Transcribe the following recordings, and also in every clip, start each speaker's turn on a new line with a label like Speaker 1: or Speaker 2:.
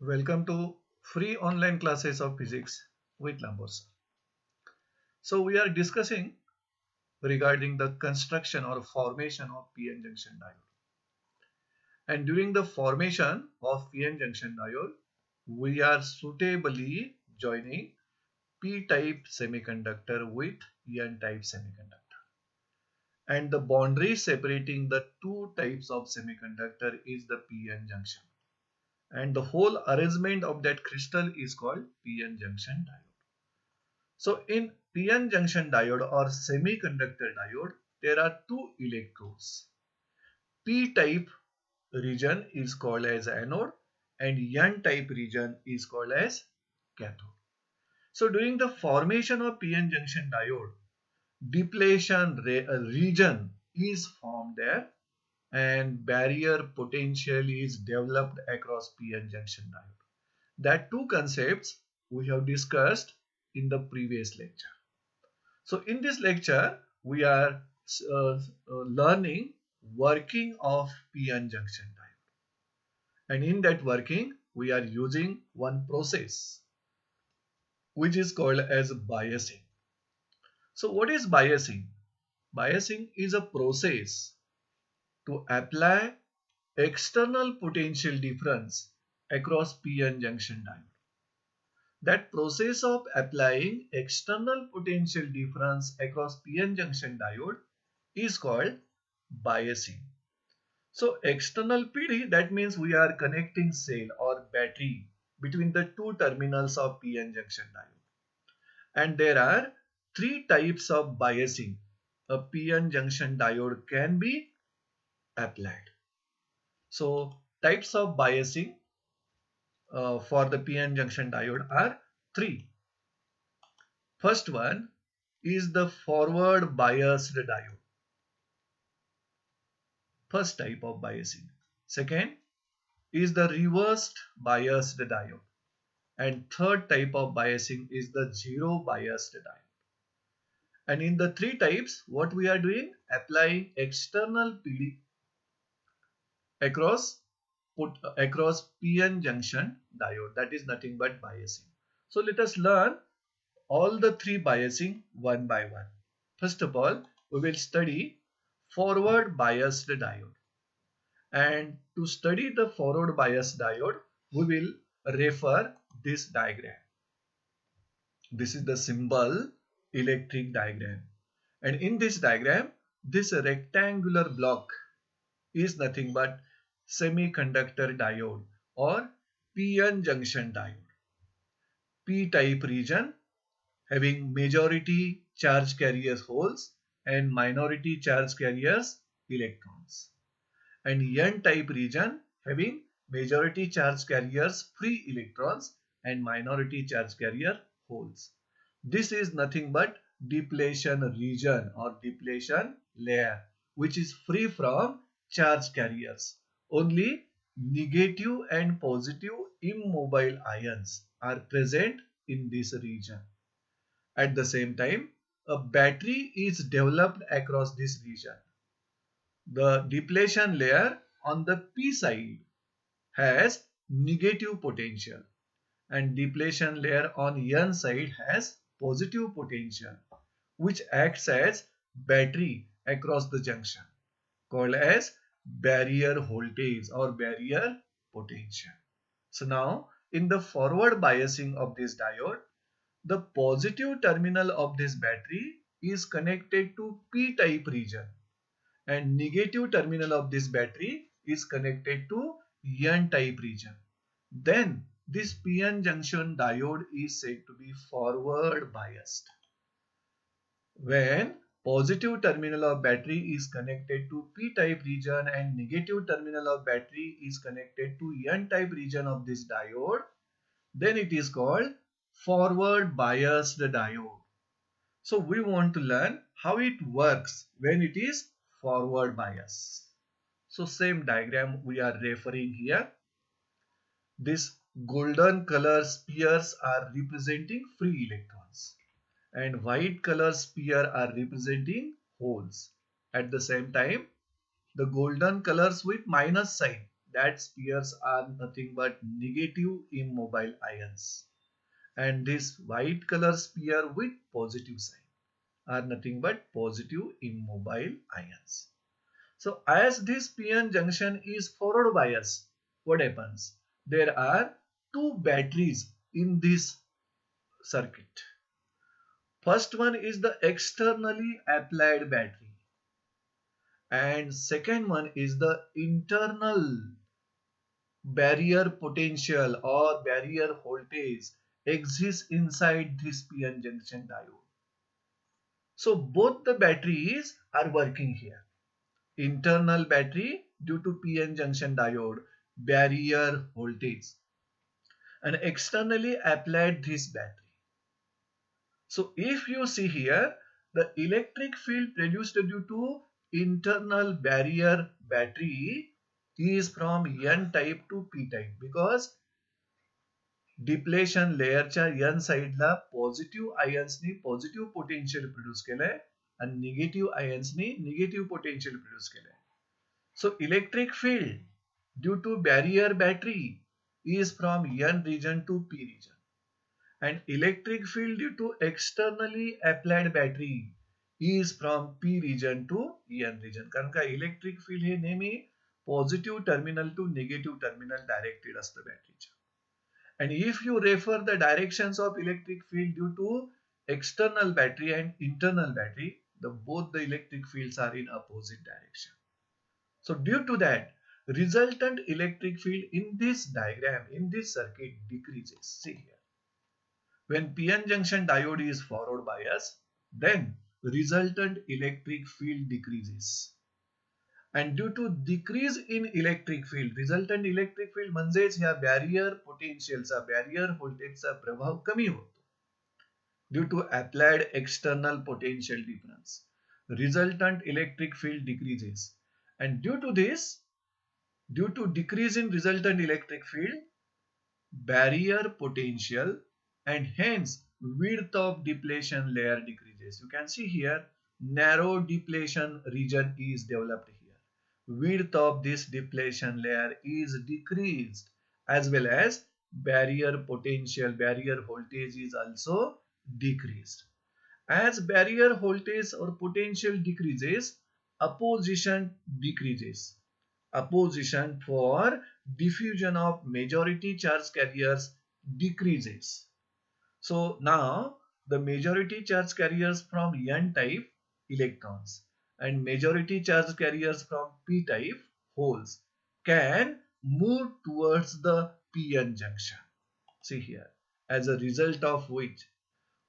Speaker 1: Welcome to free online classes of physics with Lambos. So we are discussing regarding the construction or formation of PN junction diode. And during the formation of PN junction diode, we are suitably joining P-type semiconductor with N-type semiconductor. And the boundary separating the two types of semiconductor is the PN junction. And the whole arrangement of that crystal is called PN junction diode. So in PN junction diode or semiconductor diode, there are two electrodes. P-type region is called as anode and N-type region is called as cathode. So during the formation of PN junction diode, depletion region is formed there and barrier potential is developed across PN junction diode. That two concepts we have discussed in the previous lecture. So in this lecture, we are learning working of PN junction diode. And in that working, we are using one process which is called as biasing. So what is biasing? Biasing is a process to apply external potential difference across PN junction diode. That process of applying external potential difference across PN junction diode is called biasing. So external PD, that means we are connecting cell or battery between the two terminals of PN junction diode. And there are three types of biasing a PN junction diode can be applied. So types of biasing for the PN junction diode are three. First one is the forward biased diode. First type of biasing. Second is the reversed biased diode. And third type of biasing is the zero biased diode. And in the three types, what we are doing? Applying external PD across PN junction diode. That is nothing but biasing. So let us learn all the three biasing one by one. First of all, we will study forward biased diode. And to study the forward biased diode, we will refer this diagram. This is the symbol electric diagram. And in this diagram, this rectangular block is nothing but semiconductor diode or PN junction diode. P-type region having majority charge carriers holes and minority charge carriers electrons. And N-type region having majority charge carriers free electrons and minority charge carrier holes. This is nothing but depletion region or depletion layer which is free from charge carriers. Only negative and positive immobile ions are present in this region. At the same time, a battery is developed across this region. The depletion layer on the P side has negative potential and depletion layer on N side has positive potential which acts as battery across the junction called as barrier voltage or barrier potential. So now in the forward biasing of this diode, the positive terminal of this battery is connected to P-type region and negative terminal of this battery is connected to N-type region. Then this PN junction diode is said to be forward biased. When positive terminal of battery is connected to P-type region and negative terminal of battery is connected to N-type region of this diode, then it is called forward biased diode. So we want to learn how it works when it is forward bias. So same diagram we are referring here. This golden color spheres are representing free electrons and white color sphere are representing holes. At the same time, the golden colors with minus sign, that spheres are nothing but negative immobile ions. And this white color sphere with positive sign are nothing but positive immobile ions. So as this PN junction is forward bias, what happens? There are two batteries in this circuit. First one is the externally applied battery, and second one is the internal barrier potential or barrier voltage exists inside this PN junction diode. So both the batteries are working here. Internal battery due to PN junction diode barrier voltage, and externally applied this battery. So if you see here, the electric field produced due to internal barrier battery is from N type to P type, because depletion लेयरच्या N साइडला positive आयन्सनी positive potential produce केलंय आणि negative आयन्सनी negative potential produce केलंय. So electric field due to barrier battery is from N region to P region, and electric field due to externally applied battery is from P region to N region. कारण का electric field हे नेहमी positive terminal to negative terminal directed असतं बॅटरीच्या. And if you refer the directions of electric field due to external battery and internal battery, both the electric fields are in opposite direction. So due to that, resultant electric field in this diagram, in this circuit decreases. See here. When PN junction diode is forward bias, then resultant electric field decreases. And due to decrease in electric field, resultant electric field म्हणजेच ह्या barrier पोटेन्शियलचा barrier व्होल्टेजचा प्रभाव कमी होतो. Due to applied external potential difference, resultant electric field decreases. And due to this, due to decrease in resultant electric field, barrier potential and hence width of depletion layer decreases. You can see here, narrow depletion region is developed here. Width of this depletion layer is decreased, as well as barrier potential, barrier voltage is also decreased. As barrier voltage or potential decreases, opposition decreases. Opposition for diffusion of majority charge carriers decreases. So now the majority charge carriers from N type electrons and majority charge carriers from P type holes can move towards the PN junction. See here, as a result of which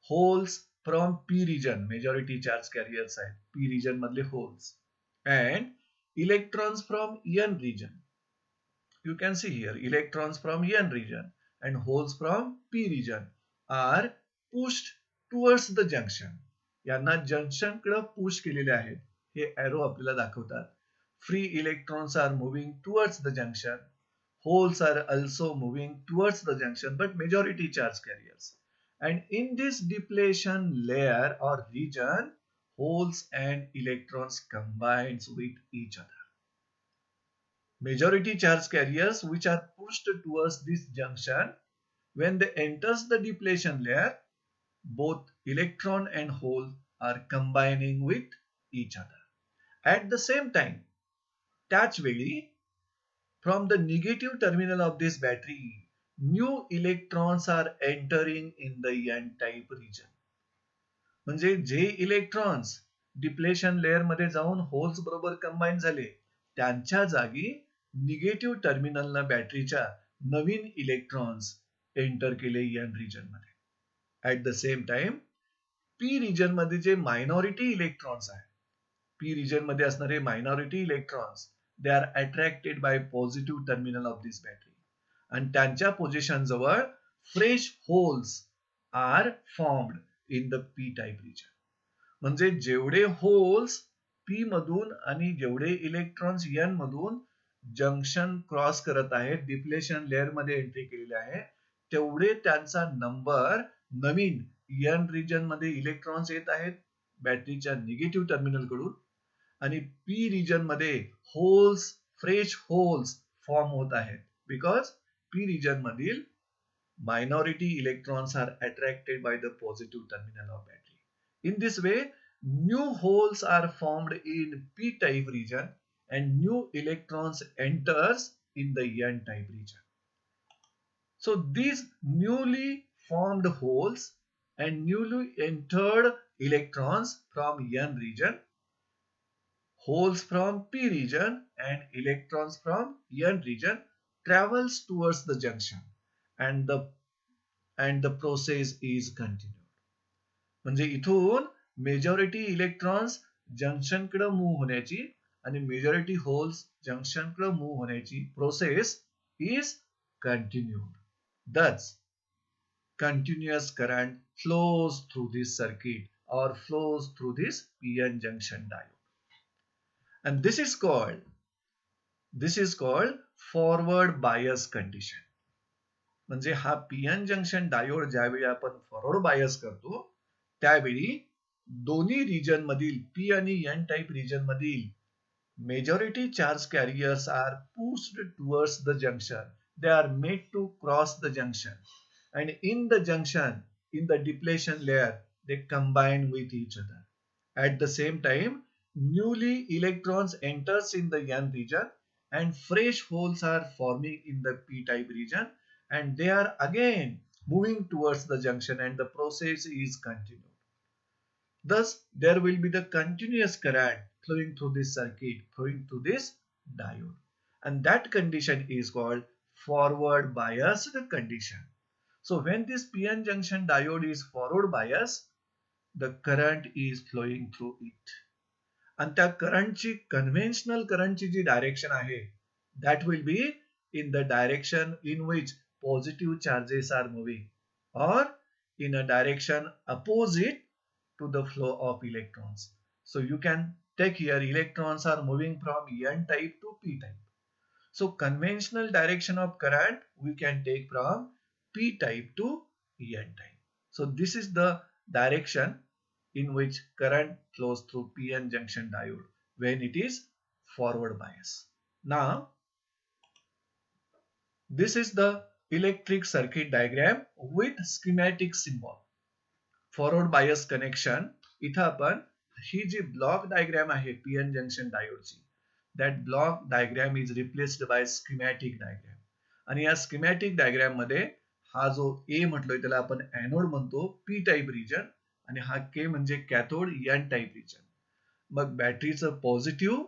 Speaker 1: holes from P region, majority charge carrier side, P region madle holes, and electrons from N region. You can see here, electrons from N region and holes from P region are pushed towards the junction. यांना junction कडे push केलेले आहेत. हे arrow आपल्याला दाखवतात. Free electrons are moving towards the junction. Holes are also moving towards the junction, but majority charge carriers. And in this depletion layer or region, holes and electrons combines with each other. Majority charge carriers which are pushed towards this junction, when they enters the depletion layer, both electron and hole are combining with each other. At the same time, त्याच वेळी from the negative terminal of this battery, new electrons are entering in the N-type region. म्हणजे जे electrons depletion layer मध्ये जाऊन holes बरोबर combine झाले, त्यांच्या जागी negative टर्मिनलला बॅटरीच्या नवीन इलेक्ट्रॉन्स एंटर केले एन रिजन मध्ये. At the same time P region मध्ये जे मायनॉरिटी इलेक्ट्रॉन्स आहेत, पी रिजन मध्ये असणारे minority electrons, they are attracted by positive terminal of this battery, आणि त्यांच्या पोझिशन जवळ fresh holes are formed in the P type region. म्हणजे जेवढे होल्स पी मधून आणि जेवढे इलेक्ट्रॉन्स एन मधून जंक्शन क्रॉस करत आहेत, डिप्लेशन लेअर मध्ये एंट्री केलेले आहे, तेवढे त्यांचा नंबर नवीन एन रिजन मध्ये इलेक्ट्रॉन्स येत आहेत बॅटरीच्या निगेटिव्ह टर्मिनल कडून, आणि पी रिजन मध्ये होल्स, फ्रेश होल्स फॉर्म होत आहेत बिकॉज पी रिजन मधील minority electrons are attracted by the positive terminal of battery. In this way, new holes are formed in p-type region and new electrons enters in the n-type region. So these newly formed holes and newly entered electrons from n region, holes from p region and electrons from n region travels towards the junction and the process is continued. म्हणजे इथून majority electrons junction कडे move होण्याची आणि majority holes junction कडे move होण्याची process is continued. Thus, continuous current flows through this circuit or flows through this PN junction diode. And this is called forward bias condition. म्हणजे हा PN junction diode ज्यावेळी आपण forward bias करतो त्यावेळी दोन्ही region मधील P आणि N type region मधील majority charge carriers are pushed towards the junction. They are made to cross the junction, and in the junction, in the depletion layer, they combine with each other. At the same time, newly electrons enters in the n region and fresh holes are forming in the p-type region, and they are again moving towards the junction and the process is continued. Thus, there will be the continuous current flowing through this circuit, flowing through this diode, and that condition is called forward biased condition. So when this PN junction diode is forward biased, the current is flowing through it. And त्या करंटची conventional करंटची जी direction आहे that will be in the direction in which positive charges are moving or in a direction opposite to the flow of electrons. So you can take here electrons are moving from n type to p type. So conventional direction of current we can take from p type to n type. So this is the direction in which current flows through PN junction diode when it is forward bias. Now this is the electric circuit diagram with schematic symbol. Forward bias connection इथं आपण ही जी block diagram आहे PN junction डायोडची that block diagram is replaced by schematic diagram. आणि या schematic diagram मध्ये हा जो A म्हटलोय त्याला आपण एनोड म्हणतो P टाइप रिजन आणि हा K म्हणजे कॅथोड N टाइप रिजन. मग बॅटरीचं पॉझिटिव्ह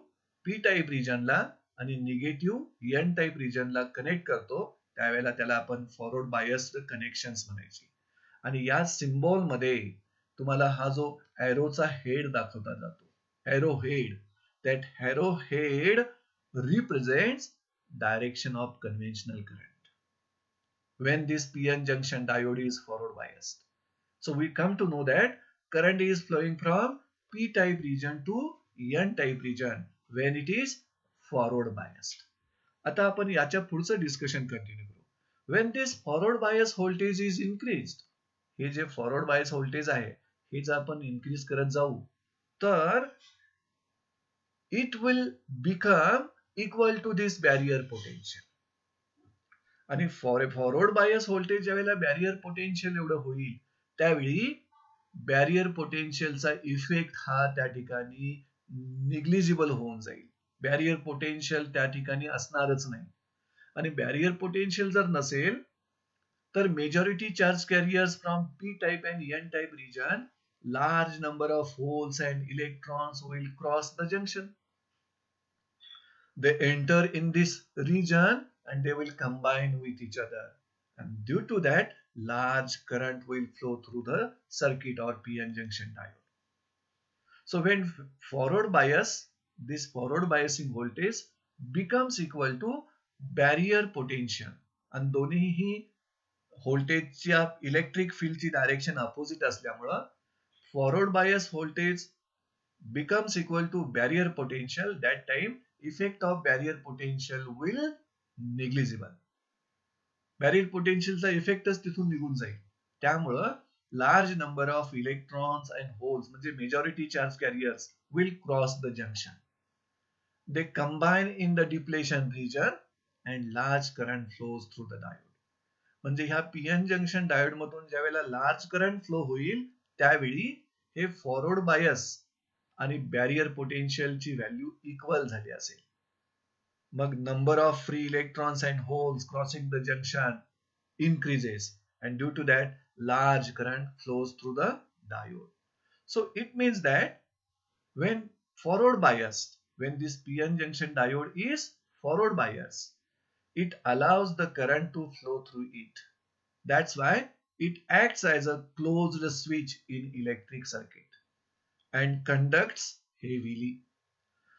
Speaker 1: P टाइप रिजनला आणि निगेटिव्ह N टाइप रिजनला कनेक्ट करतो त्यावेळेला त्याला आपण फॉरवर्ड बायस्ड कनेक्शन्स म्हणायची. आणि या सिम्बॉल मध्ये तुम्हाला हा जो एरोचा हेड दाखवला जातो arrow head. That arrowhead represents direction of conventional current when this PN junction diode is forward biased. So we come to know that current is flowing from P type region to N type region when it is forward biased. आता आपण याच्या पुढचं discussion continue करू. When this forward bias voltage is increased, हे जे forward bias voltage आहे हे जर आपण इन्क्रीज करत जाऊ तर it will become equal to this barrier potential. आणि फॉरवर्ड बायस व्होल्टेज ज्यावेळेला बॅरियर पोटेन्शियल एवढं होईल त्यावेळी बॅरियर पोटेन्शियलचा इफेक्ट हा त्या ठिकाणी निग्लिजिबल होऊन जाईल. बॅरियर पोटेन्शियल त्या ठिकाणी असणारच नाही. आणि बॅरियर पोटेन्शियल जर नसेल तर majority charge carriers from P type and N type region large number of holes and electrons will cross the junction. They enter in this region and they will combine with each other, and due to that large current will flow through the circuit or PN junction diode. So when forward bias, this forward biasing voltage becomes equal to barrier potential and दोन्हीही व्होल्टेजच्या electric फील्डची direction opposite असल्यामुळं forward bias voltage becomes equal to barrier potential. That time effect of barrier potential will negligible. Barrier potential चा इफेक्टच तिथून निघून जाईल. त्यामुळं large number of electrons and holes म्हणजे majority charge carriers will cross the junction. They combine in the depletion region and large current flows through the diode. म्हणजे ह्या PN junction diode मधून ज्यावेळेला लार्ज करंट फ्लो होईल त्यावेळी हे forward bias आणि barrier पोटेन्शियलची value equal झाली असेल. मग number of free electrons and holes crossing the junction increases, and due to that large current flows through the diode. So it means that when forward biased, when this PN junction diode is forward biased, it allows the current to flow through it. That's why it acts as a closed switch in electric circuit and conducts heavily.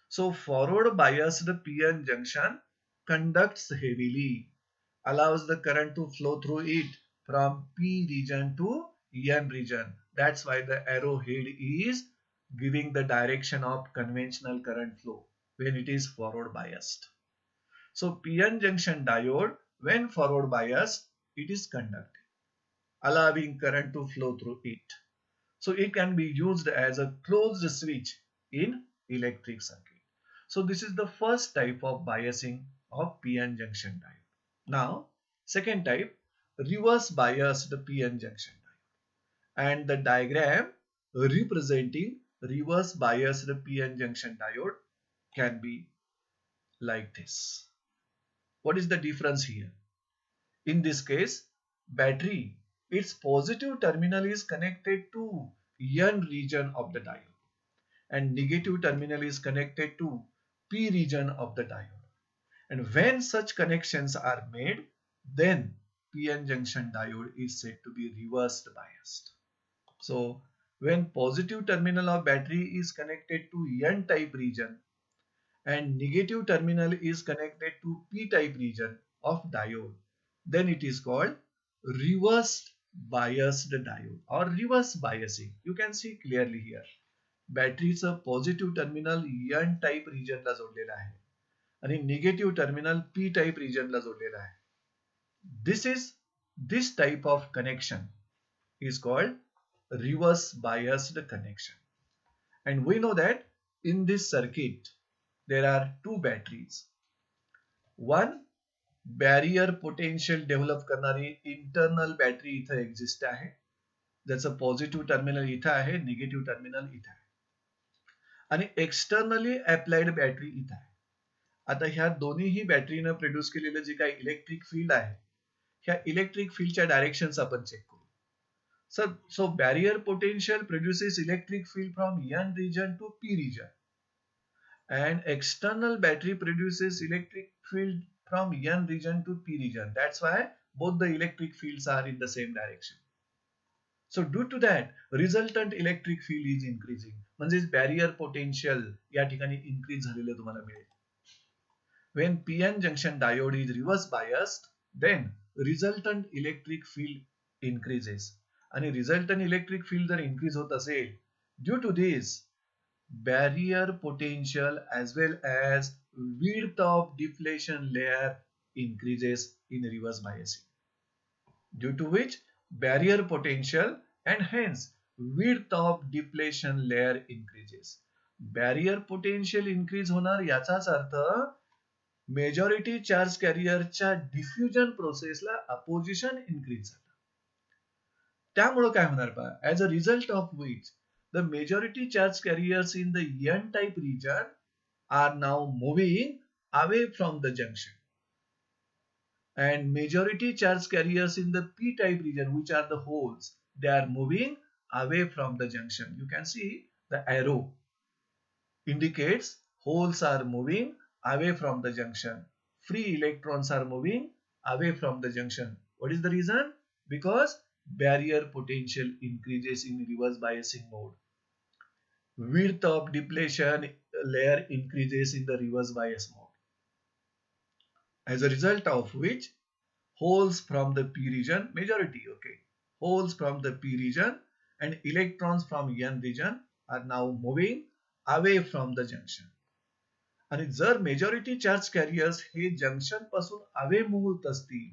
Speaker 1: So forward biased PN junction conducts heavily, allows the current to flow through it from P region to N region. That's why the arrowhead is giving the direction of conventional current flow when it is forward biased. So PN junction diode, when forward biased, it is conducting, allowing current to flow through it. So it can be used as a closed switch in electric circuit. So this is the first type of biasing of PN junction diode. Now, second type, reverse biased PN junction diode. And the diagram representing reverse biased PN junction diode can be like this. What is the difference here? In this case, battery, its positive terminal is connected to N region of the diode and negative terminal is connected to P region of the diode. And when such connections are made, then PN junction diode is said to be reversed biased. So when positive terminal of battery is connected to N type region and negative terminal is connected to P type region of diode, then it is called reversed biased diode or reverse biasing. You can see clearly here. बॅटरीचं positive terminal N type रिजनला जोडलेलं आहे आणि negative terminal P type रिजनला जोडलेलं आहे. This type of connection is called reverse biased connection. And we know that in this circuit there are two batteries. One barrier potential develop करणारी internal battery इथं exist आहे, ज्याचं positive terminal इथं आहे, negative terminal इथं आहे आणि externally applied battery इथं आहे. आता ह्या दोन्हीही बॅटरीनं प्रोड्यूस केलेलं जे काही इलेक्ट्रिक फील्ड आहे, ह्या इलेक्ट्रिक फील्डच्या डायरेक्शन्स आपण चेक करू. So barrier potential produces electric field from N region to P region, and external battery produces electric field from N region to P region. That's why both the electric fields are in the same direction. So due to that, resultant electric field is increasing. म्हणजे barrier potential या ठिकाणी increase झालेलं तुम्हाला मिळेल. When PN junction diode is reverse biased, then resultant electric field increases. आणि resultant electric field जर increase होत असेल, due to this barrier potential as well as width of deflection layer increases in reverse biasing, due to which barrier potential and hence width of deflection layer increases. Barrier potential increase होणार याचाच अर्थ majority charge कॅरियरच्या diffusion प्रोसेसला opposition increase झालं. त्यामुळे काय होणार पहा, as a result of which the majority charge carriers in the N type region are now moving away from the junction, and majority charge carriers in the p type region, which are the holes, they are moving away from the junction. You can see the arrow indicates holes are moving away from the junction, free electrons are moving away from the junction. What is the reason? Because barrier potential increases in reverse biasing mode. Width of depletion layer increases in the reverse bias mode, as a result of which holes from the p region, majority, holes from the p region and electrons from n region are now moving away from the junction. आणि जर majority charge carriers हे junction पासून away move होत असतील,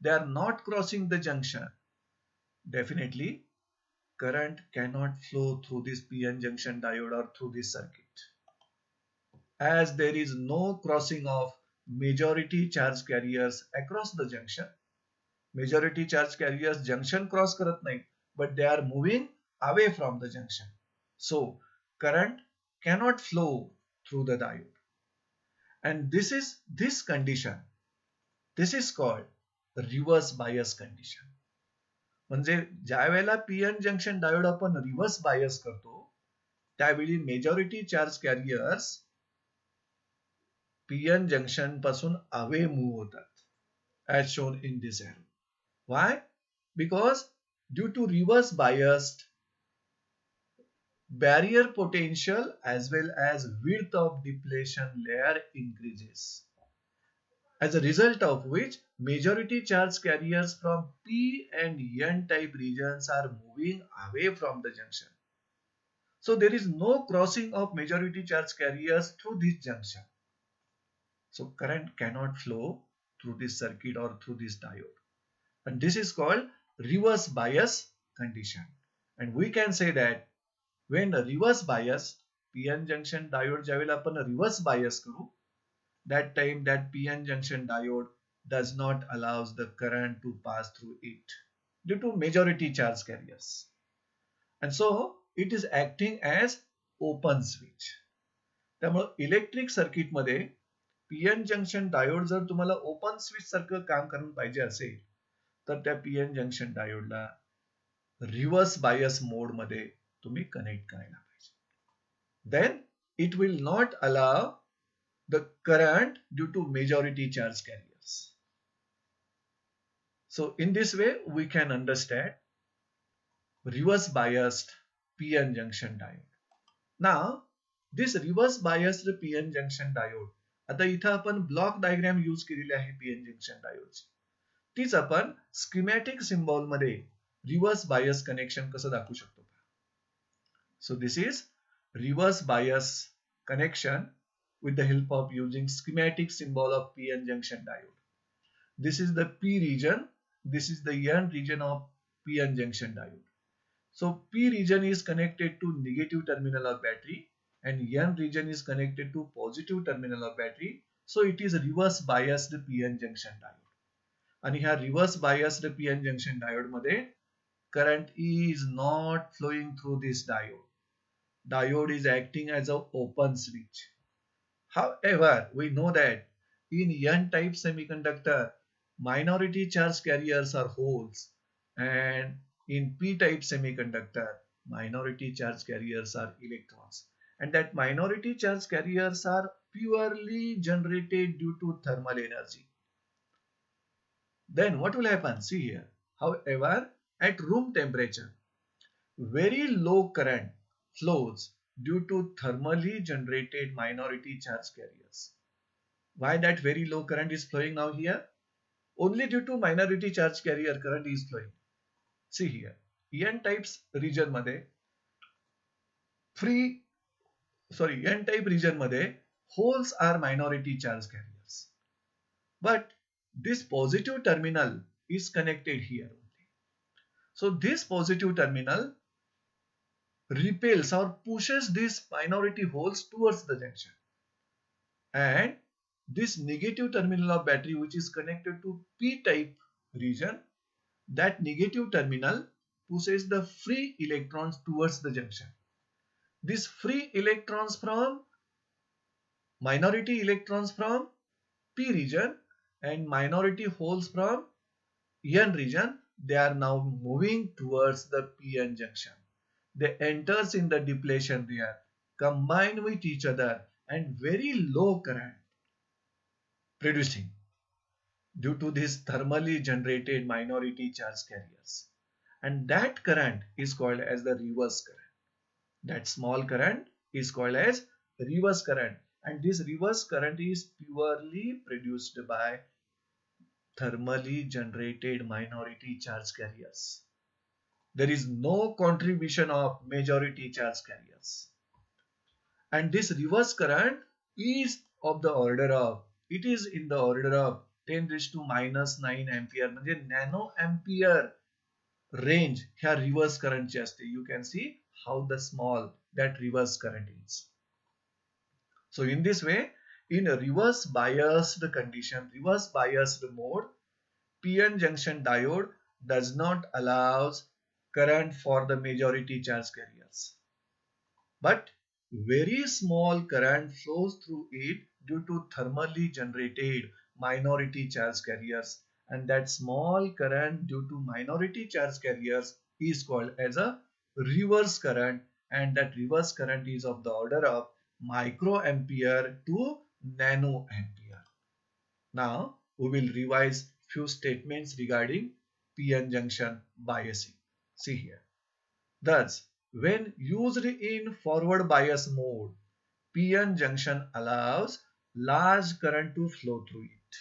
Speaker 1: they are not crossing the junction, definitely current cannot flow through this PN junction diode or through this circuit, as there is no crossing of majority charge carriers across the junction. Majority charge carriers junction cross karat nahi, but they are moving away from the junction. So current cannot flow through the diode. And this condition, this is called reverse bias condition. म्हणजे ज्या वेळेला PN junction diode आपण reverse bias करतो त्यावेळी majority charge carriers PN junction पासून away move होतात as shown in this arrow. Why? Because due to reverse biased, barrier potential as well as width of depletion layer increases. As a result of which majority charge carriers from P and N type regions are moving away from the junction. So there is no crossing of majority charge carriers through this junction. So current cannot flow through this circuit or through this diode. And this is called reverse bias condition. And we can say that when a reverse bias PN junction diode ज्यावेळेला आपण reverse bias करू, that time that PN junction diode does not allows the current to pass through it due to majority charge carriers. And so it is acting as open switch. त्यामुळे electric circuit मध्ये PN junction diode जर तुम्हाला open switch सारखं काम करून पाहिजे असेल तर त्या पीएन जंक्शन डायोडला रिव्हर्स बायस मोड मध्ये तुम्ही कनेक्ट करायला पाहिजे. Then it will not allow the current due to majority charge carriers. So in this way we can understand reverse biased PN junction diode. Now this reverse biased PN junction diode, आता इथं आपण block diagram use केलेली आहे PN जंक्शन डायोडची. तीच आपण schematic symbol मध्ये reverse bias connection कसं दाखवू शकतो. So this is reverse bias connection with the help of using schematic symbol of PN junction diode. This is the P region, this is the N region of PN junction diode. So P region is connected to negative terminal of battery and N region is connected to positive terminal of battery. So it is reverse biased PN junction diode. आणि ह्या reverse biased PN junction diode मध्ये current is not flowing through this diode. Diode is acting as an open switch. However, we know that in N-type semiconductor, minority charge carriers are holes, and in P-type semiconductor, minority charge carriers are electrons. And that minority charge carriers are purely generated due to thermal energy. Then what will happen? See here. However, at room temperature, very low current flows due to thermally generated minority charge carriers. Why that very low current is flowing now here? Only due to minority charge carrier current is flowing. See here, N-type region मध्ये N-type region मध्ये holes are minority charge carriers. But this positive terminal is connected here only. So this positive terminal repels or pushes these minority holes towards the junction, and this negative terminal of battery which is connected to p-type region, that negative terminal pushes the free electrons towards the junction. These free electrons from minority electrons from p region and minority holes from n region, they are now moving towards the pn junction. They enters in the depletion layer, combine with each other and very low current producing due to these thermally generated minority charge carriers. And that current is called as the reverse current. That small current is called as reverse current. And this reverse current is purely produced by thermally generated minority charge carriers. There is no contribution of majority charge carriers. And this reverse current is of the order of, it is in the order of 10 raised to minus 9 ampere. म्हणजे nano ampere range ह्या reverse current ची असते. You can see how the small that reverse current is. So in this way, In a reverse biased condition, reverse biased mode, PN junction diode does not allow current for the majority charge carriers, but very small current flows through it due to thermally generated minority charge carriers, and that small current due to minority charge carriers is called as a reverse current, and that reverse current is of the order of microampere to nanoampere. Now we will revise few statements regarding PN junction biasing. See here. Thus, when used in forward bias mode, PN junction allows large current to flow through it.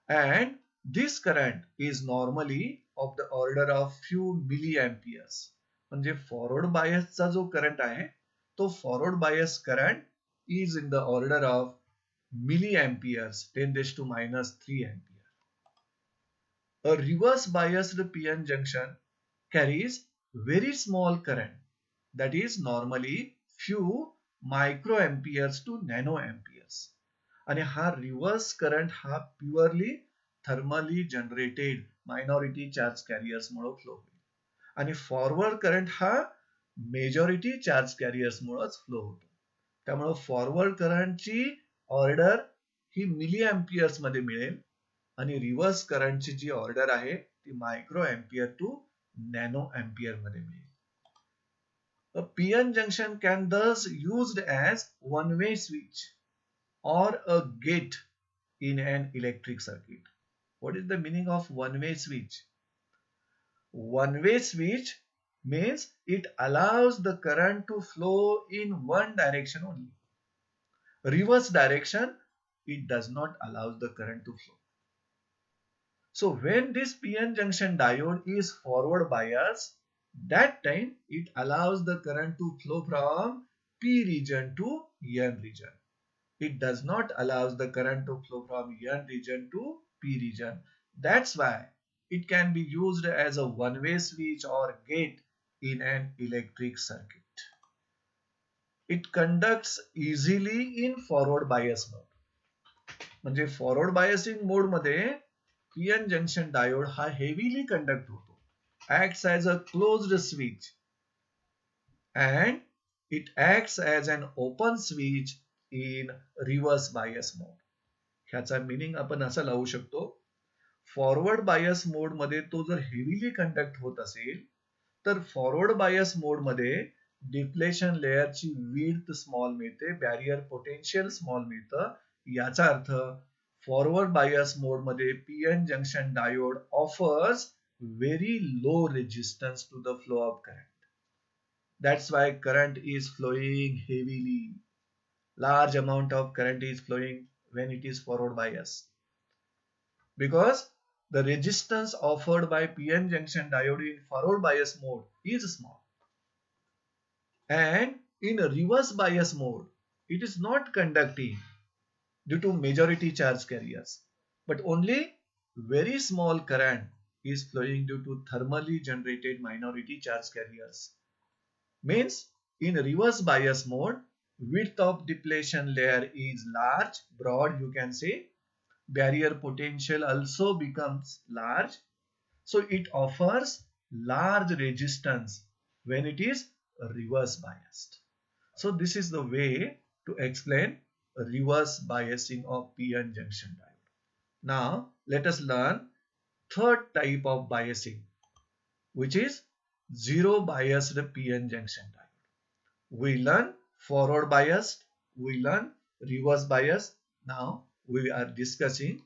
Speaker 1: And this current is normally of the order of few milliamperes. म्हणजे forward बायसचा जो current आहे तो forward bias current is in the order of milliamperes 10 raised to minus 3 ampere. A reverse biased PN junction carries very small current, that is normally few microamperes to nanoamperes. आणि हा reverse current हा purely thermally generated minority charge carriers मुळे flow होईल आणि forward current हा majority charge carriers मुळेच flow होतो. त्यामुळे फॉरवर्ड करंटची ऑर्डर ही मिली एम्पियर्स मध्ये मिळेल आणि रिव्हर्स करंटची जी ऑर्डर आहे ती micro ampere to nano ampere मध्ये मिळेल. A PN junction can thus used as one-way switch or a gate in an electric circuit. What is the meaning of one-way switch? One-way switch means it allows the current to flow in one direction only. Reverse direction, it does not allow the current to flow. So when this PN junction diode is forward biased, that time it allows the current to flow from P region to N region. It does not allow the current to flow from N region to P region. That's why it can be used as a one-way switch or gate in an electric circuit. It conducts easily in forward bias mode. म्हणजे forward biasing mode मध्ये PN junction diode हा heavily conduct होतो, acts as a closed switch and it acts as an open switch in reverse bias mode. ह्याचा meaning आपण असं लावू शकतो, forward bias mode मध्ये तो जर हेवीली कंडक्ट होत असेल तर फॉरवर्ड बायस मोड मध्ये डिप्लेशन लेअरची विड्थ स्मॉल मिळते, बॅरियर पोटेन्शियल स्मॉल मिळतं. याचा अर्थ फॉरवर्ड बायस मोड मध्ये PN junction diode offers very low resistance to the flow of current. That's why current is flowing heavily. Large amount of current is flowing when it is forward bias. Because the resistance offered by PN junction diode in forward bias mode is small. And in reverse bias mode, it is not conducting due to majority charge carriers, but only very small current is flowing due to thermally generated minority charge carriers. Means in reverse bias mode, width of depletion layer is large, broad you can say, barrier potential also becomes large, so it offers large resistance when it is reverse biased. So this is the way to explain reverse biasing of PN junction diode. Now let us learn third type of biasing, which is zero biased PN junction diode. We learn forward biased, we learn reverse bias. Now we are discussing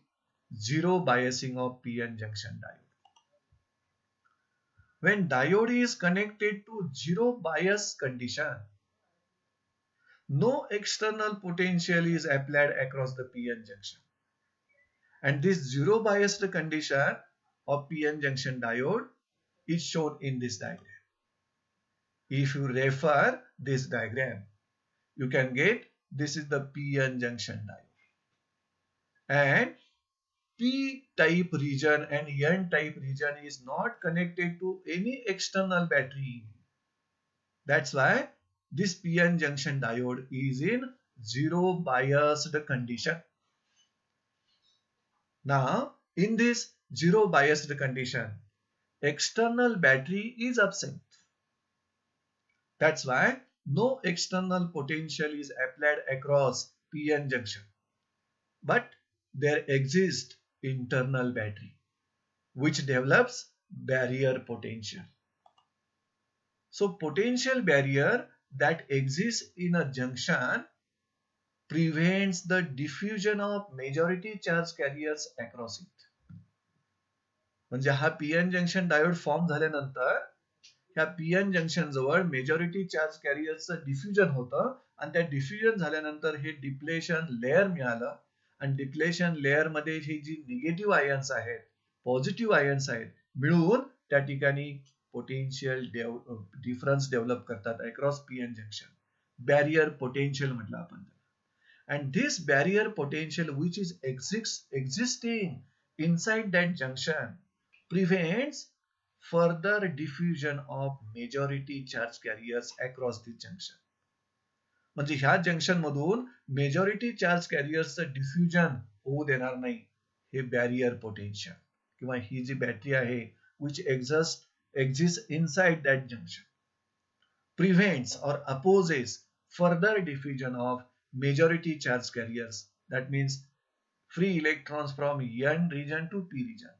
Speaker 1: zero biasing of PN junction diode. When diode is connected to zero bias condition, no external potential is applied across the PN junction. And this zero biased condition of PN junction diode is shown in this diagram. If you refer this diagram, you can get this is the PN junction diode. And P type region and N type region is not connected to any external battery. That's why this PN junction diode is in zero biased condition. Now, in this zero biased condition, external battery is absent. That's why no external potential is applied across PN junction. But there exists internal battery which develops barrier potential. So potential barrier that exists in a junction prevents the diffusion of majority charge carriers across it. म्हणजे हा PN junction diode form झाल्यानंतर ह्या PN junction जवळ majority charge कॅरियरचं diffusion होतं आणि त्या diffusion झाल्यानंतर हे डिप्लेशन लेअर मिळालं आणि डिप्लेशन लेअर मध्ये ही जी निगेटिव्ह आयन्स आहेत पॉझिटिव्ह आयन्स आहेत मिळून त्या ठिकाणी पोटेन्शियल डिफरन्स डेव्हलप करतात across PN junction. Barrier potential म्हटलं आपण त्याला. And this barrier potential which is existing inside that junction prevents further diffusion of majority charge carriers across the junction. म्हणजे ह्या जंक्शन मधून मेजॉरिटी चार्ज कॅरियर्सचं डिफ्युजन होऊ देणार नाही हे बॅरियर पोटेन्शियल किंवा ही जी बॅटरी आहे which exist inside that junction prevents or opposes further diffusion of majority charge carriers. That means free electrons from N region to P region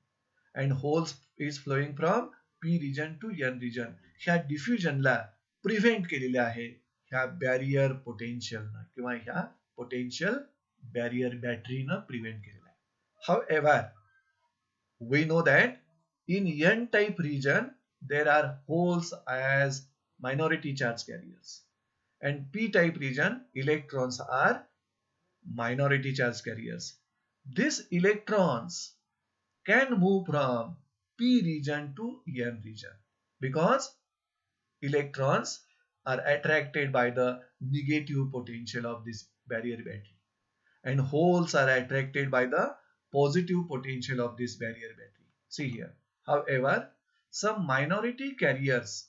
Speaker 1: and holes is flowing from P region to N region. ह्या डिफ्युजनला prevent केलेले आहे ह्या barrier पोटेन्शियलनं किंवा ह्या potential barrier बॅटरीनं prevent केलेलं आहे. However, we know that in N type region there are holes as minority charge carriers and P type region electrons are minority charge carriers. These electrons can move from P region to N region because electrons are attracted by the negative potential of this barrier battery and holes are attracted by the positive potential of this barrier battery. See here. However, some minority carriers,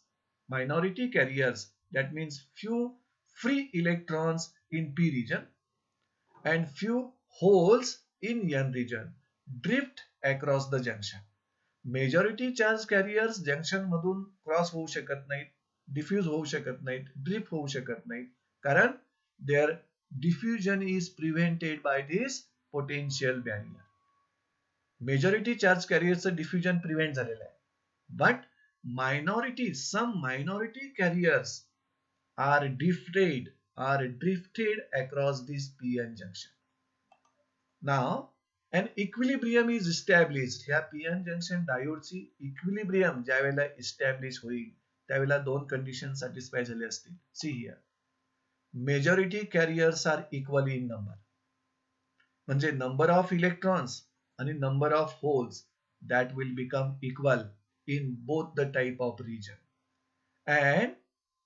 Speaker 1: that means few free electrons in P region and few holes in N region drift across the junction. Majority charge carriers junction मधून cross होऊ शकत नाहीत, diffuse होऊ शकत नाहीत, drift होऊ शकत नाहीत कारण there diffusion is prevented by this potential barrier. Majority charge कॅरियरचं डिफ्युजन प्रिव्हेंट झालेलं आहे but some minority carriers are drifted across this PN junction. Now an equilibrium is established. ह्या पीएन जंक्शन डायोडची इक्विलिब्रियम ज्या वेळेला इस्टॅब्लिश होईल त्यावेळेला दोन कंडिशन सॅटिस्फाय झाले असतील. See here. Majority carriers are equally in number म्हणजे नंबर ऑफ इलेक्ट्रॉन्स आणि number of holes that will become equal in both the type of region and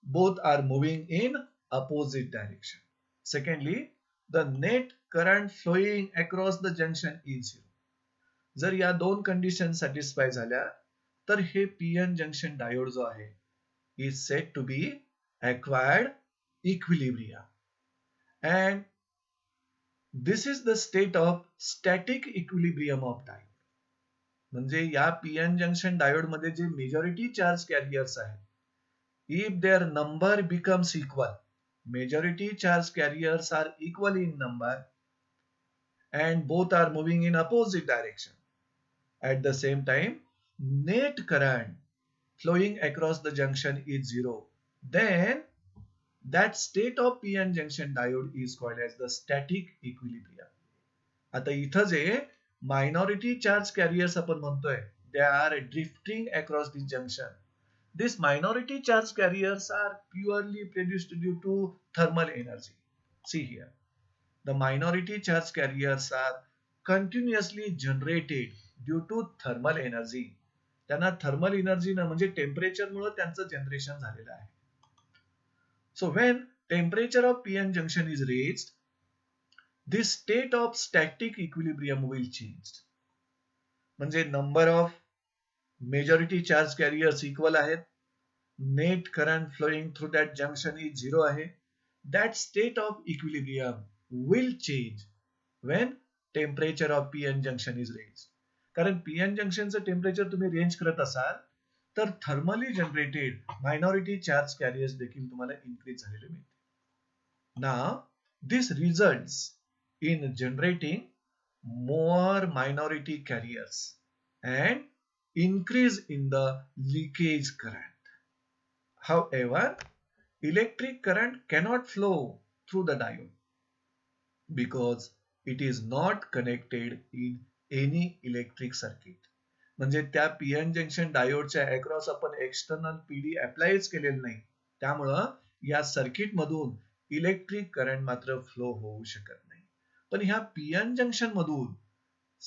Speaker 1: both are moving in opposite direction. Secondly the net current flowing across the junction is zero. जर या दोन condition satisfy झाल्या तर हे PN junction diode जो आहे is said to be acquired equilibrium and this is the state of static equilibrium of diode. म्हणजे या PN junction diode मध्ये जे मेजॉरिटी चार्ज कॅरियर्स आहेत if their number becomes equal, majority charge carriers are equal in number and both are moving in opposite direction. At the same time, net current flowing across the junction is zero. Then that state of PN junction diode is called as the static equilibrium. आता इथं जे minority charge carriers आपण म्हणतोय they are drifting across this junction. These minority charge carriers are purely produced due to thermal energy. See here. The minority charge carriers are continuously generated due to thermal energy. त्यांना thermal energy ना म्हणजे temperature मुळे त्यांचं generation झालेलं आहे. So when temperature of PN junction is reached, this state of static equilibrium will change. म्हणजे number of majority charge carriers equal आहेत, net current flowing through that junction is zero आहे, that state of equilibrium will change when temperature of PN junction is raised. कारण PN जंक्शनचं temperature तुम्ही range करत असाल तर thermally generated minority charge carriers देखील तुम्हाला increase झालेले मिळतील. Now, this results in generating more minority carriers and increase in the leakage current. However, electric current cannot flow through the diode because it is not connected in any electric circuit. म्हणजे त्या PN junction डायोडच्या across आपण external PD अप्लायच केलेलं नाही, त्यामुळं या circuit मधून electric current मात्र flow होऊ शकत नाही. पण ह्या पीएन जंक्शन मधून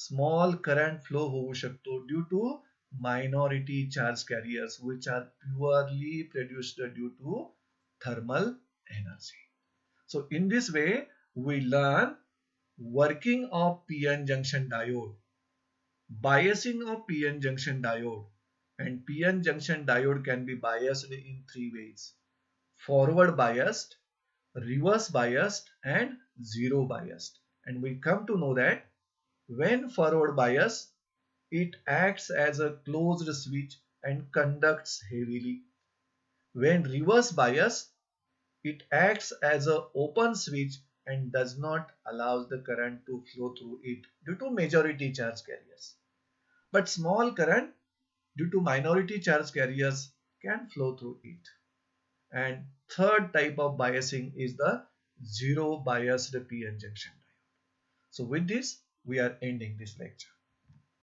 Speaker 1: स्मॉल करंट फ्लो होऊ शकतो due to minority charge carriers which are purely produced due to thermal energy. So in this way we learn working of PN junction diode, biasing of PN junction diode, and PN junction diode can be biased in three ways: forward biased, reverse biased, and zero biased. And we come to know that when forward biased, it acts as a closed switch and conducts heavily. When reverse biased, it acts as an open switch and does not allow the current to flow through it due to majority charge carriers. But small current due to minority charge carriers can flow through it. And third type of biasing is the zero biased PN junction diode. So with this, we are ending this lecture.